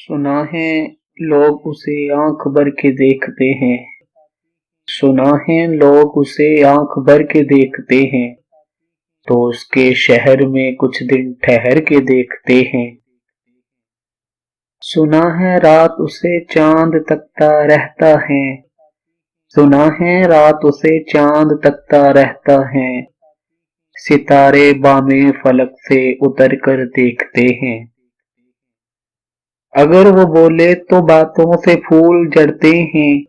سنا ہے لوگ اسے آنکھ بھر کے دیکھتے ہیں، سنا ہے لوگ اسے آنکھ بھر کے دیکھتے ہیں، تو اس کے شہر میں کچھ دن ٹھہر کے دیکھتے ہیں۔ سنا ہے رات اسے چاند تکتا رہتا ہے، سنا ہے رات اسے چاند تکتا رہتا ہے، ستارے بامِ فلک سے اتر کر دیکھتے ہیں۔ اگر وہ بولے تو باتوں سے پھول جھڑتے ہیں،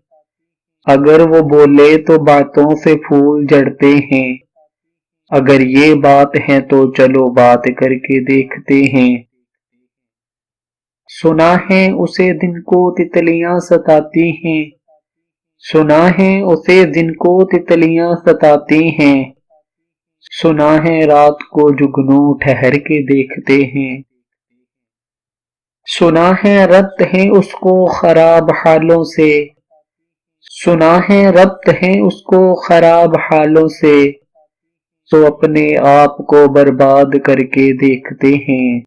اگر وہ بولے تو باتوں سے پھول جھڑتے ہیں، اگر یہ بات ہے تو چلو بات کر کے دیکھتے ہیں۔ سنا ہے اسے دن کو تتلیاں ستاتی ہیں، سنا ہے اسے دن کو تتلیاں ستاتی ہیں، سنا ہے رات کو جگنو ٹھہر کے دیکھتے ہیں۔ سنا ہے ربط ہے اس کو خراب حالوں سے، سنا ہے ربط ہے اس کو خراب حالوں سے، تو اپنے آپ کو برباد کر کے دیکھتے ہیں۔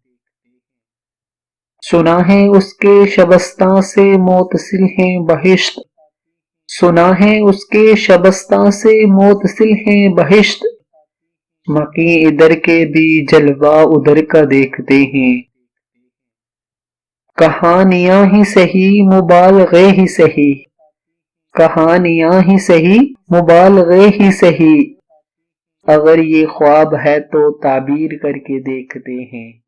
سنا ہے اس کے شبستاں سے متصل ہیں بہشت، سنا ہے اس کے شبستاں سے متصل ہیں بہشت، مکی ادھر کے بھی جلوہ ادھر کا دیکھتے ہیں۔ کہانیاں ہی سہی مبالغے ہی سہی، کہانیاں ہی سہی مبالغے ہی سہی، اگر یہ خواب ہے تو تعبیر کر کے دیکھتے ہیں۔